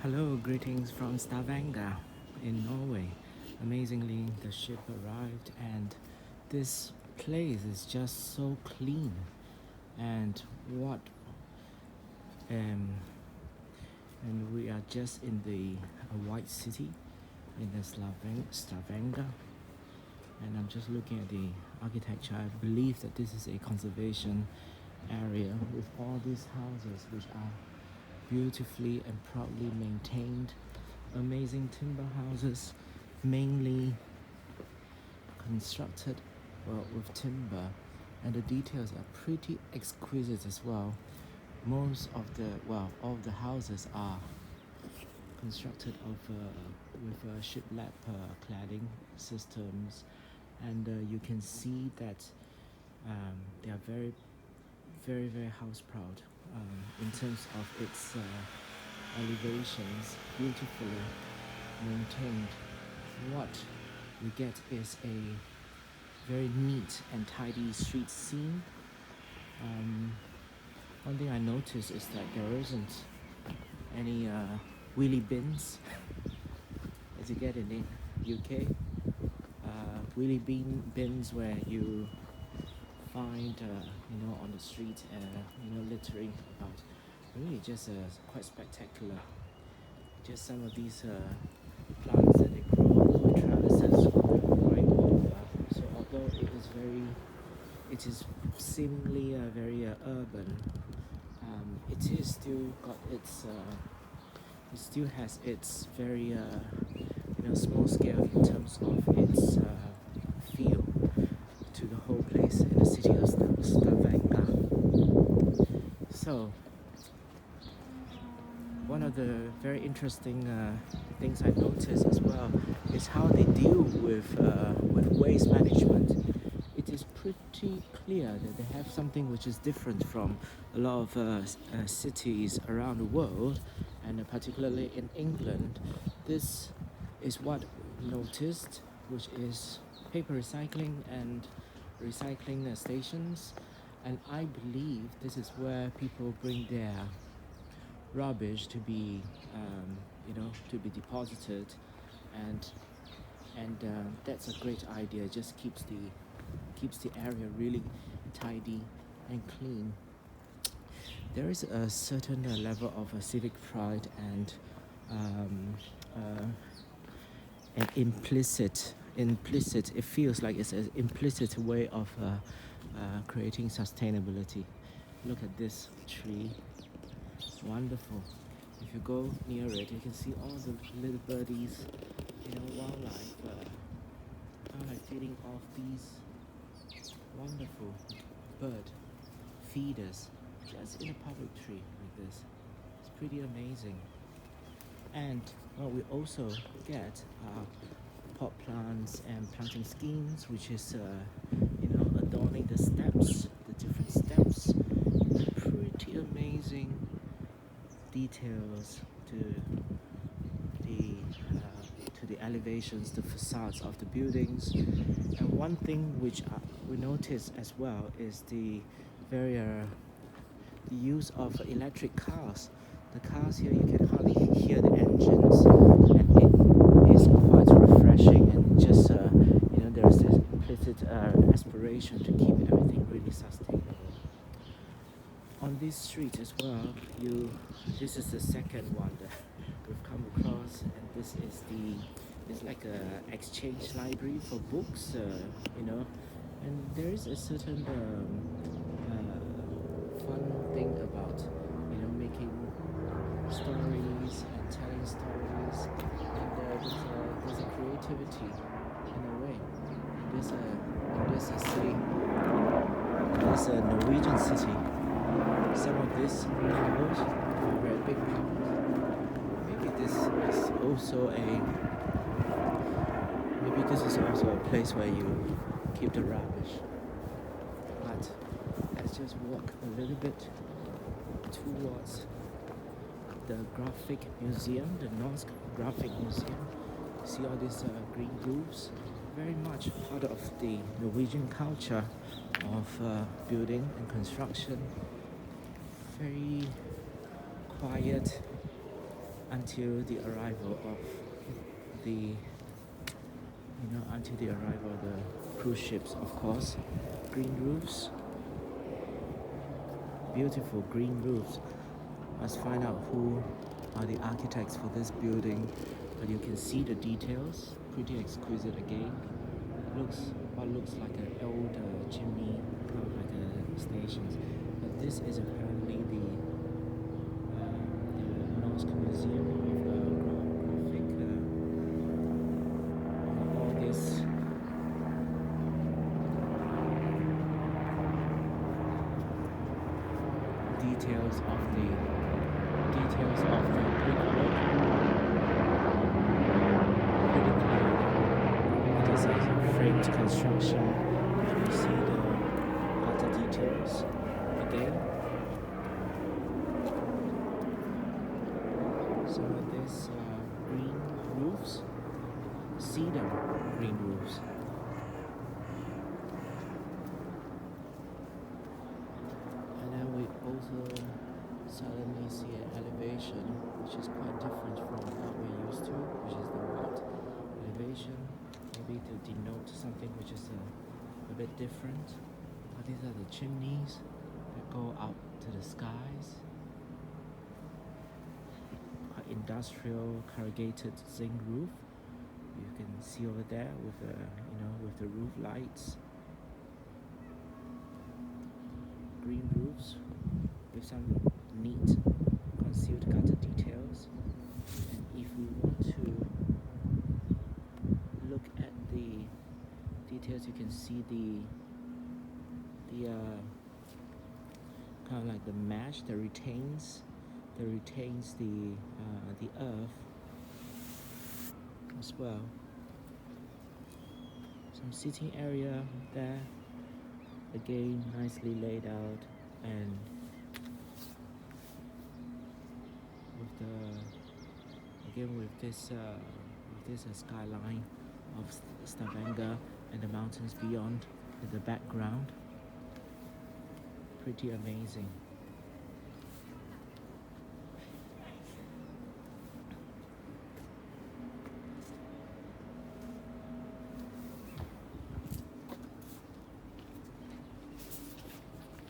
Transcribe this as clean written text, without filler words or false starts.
Hello, greetings from Stavanger in Norway. Amazingly, the ship arrived, and this place is just so clean. And what, um, and we are just in the white city in the Stavanger, and I'm just looking at the architecture. I believe that this is a conservation area with all these houses, which are beautifully and proudly maintained. Amazing timber houses, mainly constructed with timber, and the details are pretty exquisite as well. Most of all the houses are constructed with shiplap cladding systems, and you can see that they are very house proud in terms of its elevations, beautifully maintained. What we get is a very neat and tidy street scene. One thing I noticed is that there isn't any wheelie bins as you get in the UK. Wheelie bins where you find on the street littering about. Really just quite spectacular. Just some of these plants that they grow with trellises growing over. So although it is seemingly very urban, it still has its very small scale in terms of its feel to the whole place in the city of Stavanger. So one of the very interesting things I noticed as well is how they deal with waste management. It is pretty clear that they have something which is different from a lot of cities around the world, and particularly in England. This is what we noticed, which is paper recycling and recycling stations, and I believe this is where people bring their rubbish to be deposited, and that's a great idea. It just keeps the area really tidy and clean. There is a certain level of civic pride and an implicit. It feels like it's an implicit way of creating sustainability. Look at this tree. Wonderful. If you go near it, you can see all the little birdies, wildlife feeding off these wonderful bird feeders just in a public tree like this. It's pretty amazing. And what we also get are pot plants and planting schemes, which is adorning the steps, the different steps. Pretty amazing details to the elevations, the facades of the buildings. And one thing which we notice as well is the use of electric cars. The cars here, you can hardly hear the engines, and it is quite refreshing, and just there's this implicit aspiration to keep everything really sustainable. On this street as well, this is the second one that we've come across, and this is it's like a exchange library for books, and there is a certain fun thing about making stories and telling stories, and there's a creativity in a way. This city, this Norwegian city. Some of these towers are very big towers. Maybe this is also a place where you keep the rubbish. But let's just walk a little bit towards the Graphic Museum, the Norsk Graphic Museum. You see all these green roofs, very much part of the Norwegian culture of building and construction. Very quiet, until the arrival of the until the arrival of the cruise ships, of course. Green roofs, beautiful green roofs. Let's find out who are the architects for this building. But you can see the details, pretty exquisite again. What looks like an old chimney, kind of like a stations. But this is apparently the Norsk Museum of Graphic. All this details of the brickwork. Pretty clear. It is a framed construction. You see the other details again. So this green roofs, cedar green roofs. And then we also suddenly see an elevation which is quite different from what we're used to, which is the white elevation, maybe to denote something which is a bit different. But these are the chimneys that go out to the skies. Quite industrial corrugated zinc roof. You can see over there with the with the roof lights. Green roofs with some neat concealed gutter details. And if we want to look at the details, you can see the kind of like the mesh that retains the earth as well. Some sitting area there, again nicely laid out, and with this skyline of Stavanger and the mountains beyond in the background. Pretty amazing.